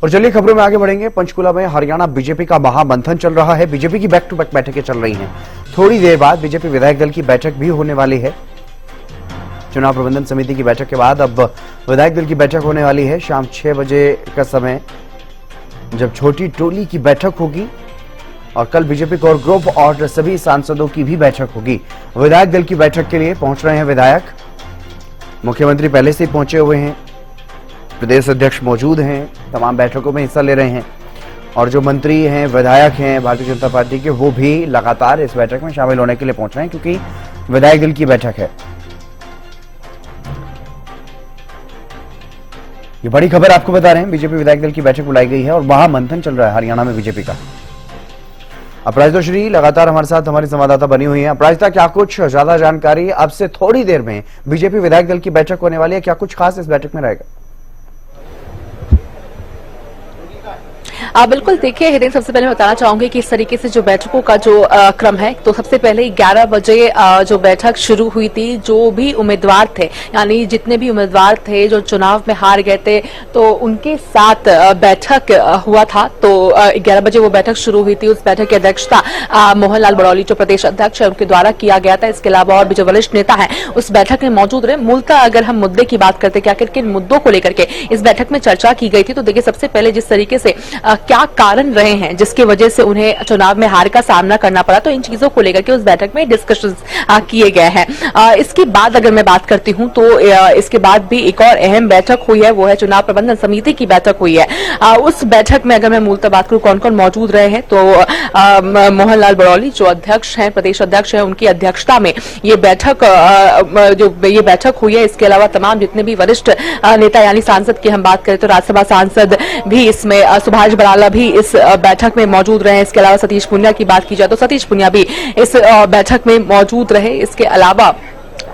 और चलिए खबरों में आगे बढ़ेंगे। पंचकुला में हरियाणा बीजेपी का महामंथन चल रहा है। बीजेपी की बैक टू बैक बैठकें चल रही हैं। थोड़ी देर बाद बीजेपी विधायक दल की बैठक भी होने वाली है। चुनाव प्रबंधन समिति की बैठक के बाद अब विधायक दल की बैठक होने वाली है। शाम 6 बजे का समय जब छोटी टोली की बैठक होगी और कल बीजेपी कोर ग्रुप और सभी सांसदों की भी बैठक होगी। विधायक दल की बैठक के लिए पहुंच रहे हैं विधायक। मुख्यमंत्री पहले से ही पहुंचे हुए हैं, प्रदेश अध्यक्ष मौजूद हैं, तमाम बैठकों में हिस्सा ले रहे हैं और जो मंत्री हैं, विधायक हैं भारतीय जनता पार्टी के, वो भी लगातार इस बैठक में शामिल होने के लिए पहुंच रहे हैं क्योंकि विधायक दल की बैठक है। ये बड़ी खबर आपको बता रहे हैं, बीजेपी विधायक दल की बैठक बुलाई गई है और महामंथन चल रहा है हरियाणा में बीजेपी का। अपराजिता श्री लगातार हमारे साथ हमारी संवाददाता बनी हुई है। अपराजिता, क्या कुछ ज्यादा जानकारी? अब से थोड़ी देर में बीजेपी विधायक दल की बैठक होने वाली है, क्या कुछ खास इस बैठक में रहेगा? बिल्कुल, देखिए हितेन, सबसे पहले मैं बताना चाहूंगी कि इस तरीके से जो बैठकों का जो क्रम है, तो सबसे पहले 11 बजे जो बैठक शुरू हुई थी, जो भी उम्मीदवार थे, यानी जितने भी उम्मीदवार थे जो चुनाव में हार गए थे, तो उनके साथ बैठक हुआ था। तो 11 बजे वो बैठक शुरू हुई थी। उस बैठक की अध्यक्षता मोहनलाल बड़ौली जो प्रदेश अध्यक्ष है उनके द्वारा किया गया था। इसके अलावा और भी जो वरिष्ठ नेता है उस बैठक में मौजूद रहे। मूलतः अगर हम मुद्दे की बात करते कि आखिर किन मुद्दों को लेकर के इस बैठक में चर्चा की गई थी, तो देखिए सबसे पहले जिस तरीके से क्या कारण रहे हैं जिसकी वजह से उन्हें चुनाव में हार का सामना करना पड़ा, तो इन चीजों को लेकर के उस बैठक में डिस्कशंस किए गए हैं। इसके बाद अगर मैं बात करती हूं तो इसके बाद भी एक और अहम बैठक हुई है, वो है चुनाव प्रबंधन समिति की बैठक हुई है। उस बैठक में अगर मैं मूलतः बात करूं कौन कौन मौजूद रहे हैं, तो मोहनलाल बड़ौली जो अध्यक्ष हैं, प्रदेश अध्यक्ष हैं, उनकी अध्यक्षता में ये बैठक हुई है। इसके अलावा तमाम जितने भी वरिष्ठ नेता यानी सांसद की हम बात करें तो राज्यसभा सांसद भी इसमें, सुभाष बराला भी इस बैठक में मौजूद रहे। इसके अलावा सतीश पुनिया की बात की जाए तो सतीश पुनिया भी इस बैठक में मौजूद रहे। इसके अलावा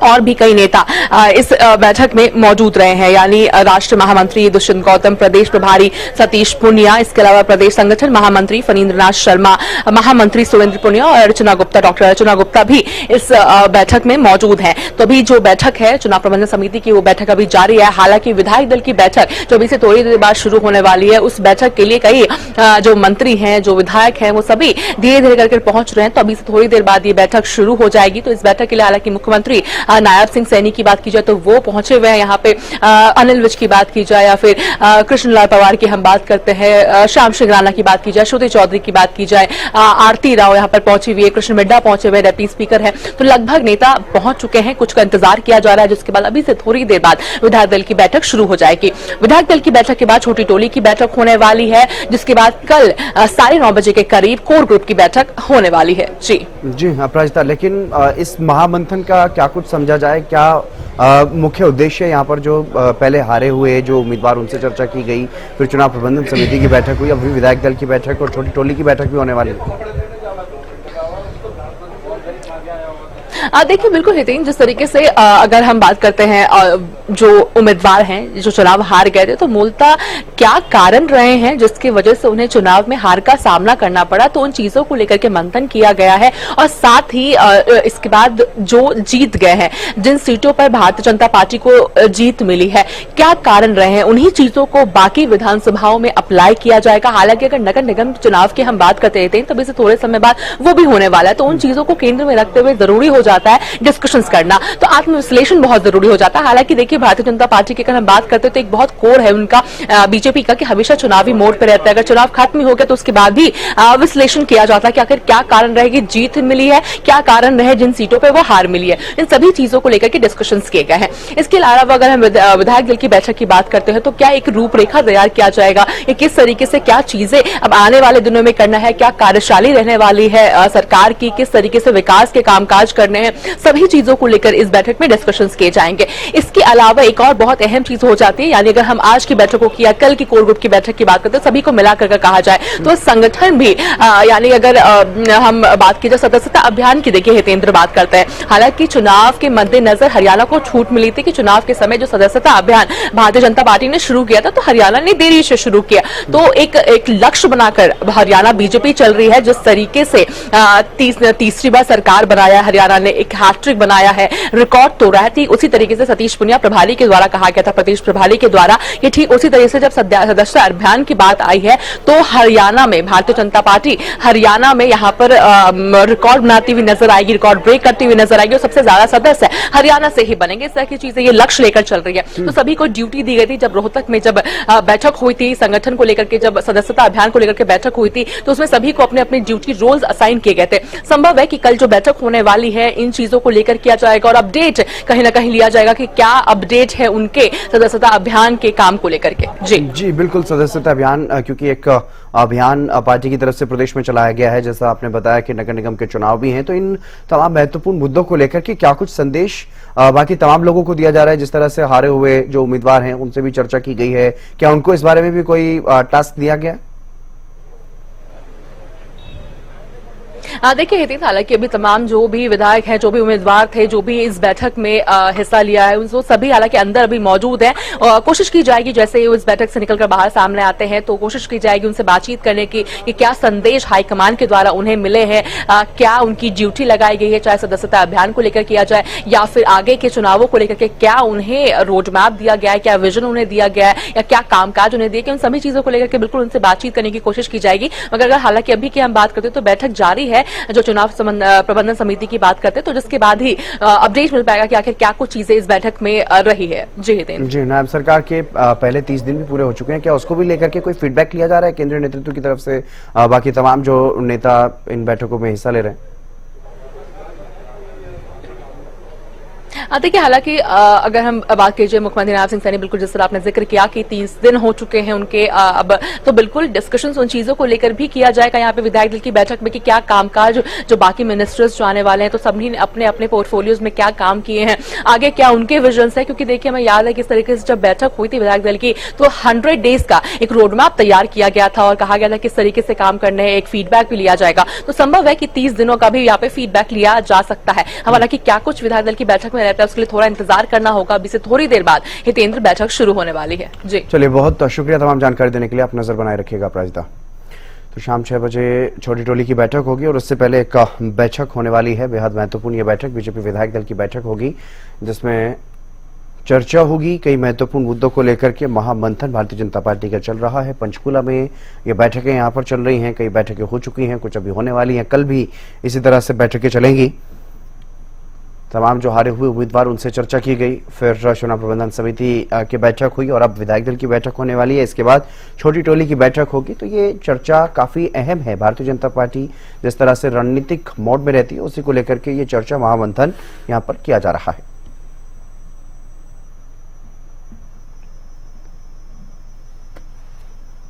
और भी कई नेता इस बैठक में मौजूद रहे हैं, यानी राष्ट्रीय महामंत्री दुष्यंत गौतम, प्रदेश प्रभारी सतीश पुनिया, इसके अलावा प्रदेश संगठन महामंत्री फणींद्रनाथ शर्मा, महामंत्री सुरेंद्र पुनिया और अर्चना गुप्ता, डॉक्टर अर्चना गुप्ता भी इस बैठक में मौजूद हैं। तो अभी जो बैठक है चुनाव प्रबंधन समिति की, वो बैठक अभी जारी है। हालांकि विधायक दल की बैठक जो अभी से थोड़ी देर बाद शुरू होने वाली है, उस बैठक के लिए कई जो मंत्री हैं, जो विधायक हैं, वो सभी धीरे धीरे करके पहुंच रहे हैं। तो अभी से थोड़ी देर बाद ये बैठक शुरू हो जाएगी। तो इस बैठक के लिए हालांकि मुख्यमंत्री नायब सिंह सैनी की बात की जाए तो वो पहुंचे हुए हैं यहाँ पे। अनिल विज की बात की जाए या फिर कृष्णलाल पवार की हम बात करते हैं, श्याम सिंह राणा की बात की जाए, श्रुति चौधरी की बात की जाए, आरती राव यहाँ पर पहुंची हुई है, कृष्ण मिड्डा पहुंचे हुए, डिप्टी स्पीकर है। तो लगभग नेता पहुंच चुके हैं। कुछ का इंतजार किया जा रहा है, जिसके बाद अभी से थोड़ी देर बाद विधायक दल की बैठक शुरू हो जाएगी। विधायक दल की बैठक के बाद छोटी टोली की बैठक होने वाली है, जिसके बाद कल 9:30 बजे के करीब कोर ग्रुप की बैठक होने वाली है। जी अपराजिता, लेकिन इस महामंथन का क्या कुछ समझा जाए? क्या मुख्य उद्देश्य यहाँ पर जो पहले हारे हुए जो उम्मीदवार उनसे चर्चा की गई, फिर चुनाव प्रबंधन समिति की बैठक हुई, अभी विधायक दल की बैठक और छोटी टोली की बैठक भी होने वाली है? देखिए बिल्कुल हितेन, जिस तरीके से अगर हम बात करते हैं जो उम्मीदवार हैं जो चुनाव हार गए थे, तो मूलतः क्या कारण रहे हैं जिसकी वजह से उन्हें चुनाव में हार का सामना करना पड़ा, तो उन चीजों को लेकर के मंथन किया गया है। और साथ ही इसके बाद जो जीत गए हैं, जिन सीटों पर भारतीय जनता पार्टी को जीत मिली है, क्या कारण रहे हैं, उन्हीं चीजों को बाकी विधानसभाओं में अप्लाई किया जाएगा। हालांकि अगर नगर निगम चुनाव की हम बात करते हैं तभी से थोड़े समय बाद वो भी होने वाला है, तो उन चीजों को केंद्र में रखते हुए जरूरी हो जाता है डिस्कशंस करना, तो आत्मविश्लेषण बहुत जरूरी हो जाता है। हालांकि देखिए भारतीय जनता पार्टी की अगर हम बात करते हैं तो एक बहुत कोर है उनका बीजेपी का कि हमेशा चुनावी मोड पे रहता है। अगर चुनाव खत्म हो गया तो उसके बाद ही विश्लेषण किया जाता है कि आखिर क्या कारण रहेगी जीत मिली है, क्या कारण रहे जिन सीटों पर वो हार मिली है। इन सभी चीजों को लेकर के डिस्कशंस किए गए हैं। इसके अलावा अगर हम विधायक दल की बैठक की बात करते हैं तो क्या एक रूपरेखा तैयार किया जाएगा, किस तरीके से क्या चीजें अब आने वाले दिनों में करना है, क्या कार्यशाली रहने वाली है सरकार की, किस तरीके से विकास के कामकाज करने हैं, सभी चीजों को लेकर इस बैठक में डिस्कशंस किए जाएंगे। इसके अलावा एक और बहुत अहम चीज हो जाती है, यानी अगर हम आज की बैठकों की या कल की कोर ग्रुप की बैठक की बात करते हैं, सभी को मिलाकर कहा जाए तो संगठन भी यानी अगर हम बात की जाए सदस्यता अभियान की, देखिए हितेंद्र बात करते हैं, हालांकि चुनाव के मद्देनजर हरियाणा को छूट मिली थी कि चुनाव के समय जो सदस्यता अभियान भारतीय जनता पार्टी ने शुरू किया था, तो हरियाणा ने देरी से शुरू किया। तो एक लक्ष्य बनाकर हरियाणा बीजेपी चल रही है, जिस तरीके से तीसरी बार सरकार बनाया हरियाणा उन्होंने एक हैट्रिक बनाया है, रिकॉर्ड तोड़ा है। ठीक उसी तरीके से सतीश पुनिया प्रभारी के द्वारा कहा गया था, प्रदेश प्रभारी के द्वारा, कि ठीक उसी तरीके से जब सदस्यता अभियान की बात आई है तो हरियाणा में भारतीय जनता पार्टी हरियाणा में यहाँ पर रिकॉर्ड बनाती हुई नजर आएगी, रिकॉर्ड ब्रेक करती हुई नजर आएगी और सबसे ज्यादा सदस्य हरियाणा से ही बनेंगे। इस तरह की चीजें ये लक्ष्य लेकर चल रही है। तो सभी को ड्यूटी दी गई थी। जब रोहतक में जब बैठक हुई थी संगठन को लेकर के, जब सदस्यता अभियान को लेकर के बैठक हुई थी, तो उसमें सभी को अपने अपने ड्यूटी रोल्स असाइन किए गए थे। संभव है कि कल जो बैठक होने वाली है इन चीजों को लेकर किया जाएगा और अपडेट कहीं ना कहीं लिया जाएगा कि क्या अपडेट है उनके सदस्यता अभियान के काम को लेकर के। जी बिल्कुल, सदस्यता अभियान क्योंकि एक अभियान पार्टी की तरफ से प्रदेश में चलाया गया है, जैसा आपने बताया कि नगर निगम के चुनाव भी हैं, तो इन तमाम महत्वपूर्ण मुद्दों को लेकर के क्या कुछ संदेश बाकी तमाम लोगों को दिया जा रहा है? जिस तरह से हारे हुए जो उम्मीदवार हैं उनसे भी चर्चा की गई है, क्या उनको इस बारे में भी कोई टास्क दिया गया? देखिए हितेश, हालांकि अभी तमाम जो भी विधायक हैं, जो भी उम्मीदवार थे, जो भी इस बैठक में हिस्सा लिया है, वो सभी हालांकि अंदर अभी मौजूद हैं। कोशिश की जाएगी जैसे ही इस बैठक से निकलकर बाहर सामने आते हैं तो कोशिश की जाएगी उनसे बातचीत करने की कि क्या संदेश हाईकमान के द्वारा उन्हें मिले हैं, क्या उनकी ड्यूटी लगाई गई है, चाहे सदस्यता अभियान को लेकर किया जाए या फिर आगे के चुनावों को लेकर के क्या उन्हें रोड मैप दिया गया है, क्या विजन उन्हें दिया गया है या क्या कामकाज उन्हें दिया गया, उन सभी चीजों को लेकर के बिल्कुल उनसे बातचीत करने की कोशिश की जाएगी। मगर अगर हालांकि अभी की हम बात करते हैं तो बैठक जारी है, जो चुनाव प्रबंधन समिति की बात करते हैं, तो जिसके बाद ही अपडेट मिल पाएगा कि आखिर क्या कुछ चीजें इस बैठक में रही है। जी नायब सरकार के पहले 30 दिन भी पूरे हो चुके हैं, क्या उसको भी लेकर के कोई फीडबैक लिया जा रहा है केंद्रीय नेतृत्व की तरफ से, बाकी तमाम जो नेता इन बैठकों में हिस्सा ले रहे हैं? देखिए हालांकि अगर हम बात कीजिए मुख्यमंत्री नायब सिंह सैनी, बिल्कुल जिस तरह आपने जिक्र किया कि 30 दिन हो चुके हैं उनके, अब तो बिल्कुल डिस्कशंस उन चीजों को लेकर भी किया जाएगा यहाँ पे विधायक दल की बैठक में कि क्या कामकाज जो बाकी मिनिस्टर्स जो आने वाले हैं तो सभी ने अपने अपने पोर्टफोलियोज में क्या काम किए हैं, आगे क्या उनके विजन है। क्योंकि देखिए हमें याद है किस तरीके से जब बैठक हुई थी विधायक दल की तो 100 डेज का एक रोड मैप तैयार किया गया था और कहा गया था किस तरीके से काम करने हैं, एक फीडबैक भी लिया जाएगा। तो संभव है कि 30 दिनों का भी यहाँ पे फीडबैक लिया जा सकता है। हालांकि क्या कुछ विधायक दल की बैठक में रहता है उसके लिए थोड़ा इंतजार करना होगा। अभी से थोड़ी देर बाद हितेंद्र बैठक शुरू होने वाली है। जी चलिए, बहुत शुक्रिया तमाम जानकारी देने के लिए। आप नजर बनाए रखिएगा अपराजिता। तो शाम 6 बजे छोटी टोली की बैठक होगी और उससे पहले एक बैठक होने वाली है, बेहद महत्वपूर्ण ये बैठक बीजेपी विधायक दल की बैठक होगी जिसमें चर्चा होगी कई महत्वपूर्ण मुद्दों को लेकर के। महामंथन भारतीय जनता पार्टी का चल रहा है, पंचकुला में ये बैठकें यहाँ पर चल रही हैं, कई बैठकें हो चुकी हैं, कुछ अभी होने वाली हैं, कल भी इसी तरह से बैठकें चलेंगी। तमाम जो हारे हुए उम्मीदवार उनसे चर्चा की गई, फिर चुनाव प्रबंधन समिति की बैठक हुई और अब विधायक दल की बैठक होने वाली है। इसके बाद छोटी टोली की बैठक होगी। तो ये चर्चा काफी अहम है। भारतीय जनता पार्टी जिस तरह से रणनीतिक मोड में रहती है उसी को लेकर के ये चर्चा महामंथन यहाँ पर किया जा रहा है।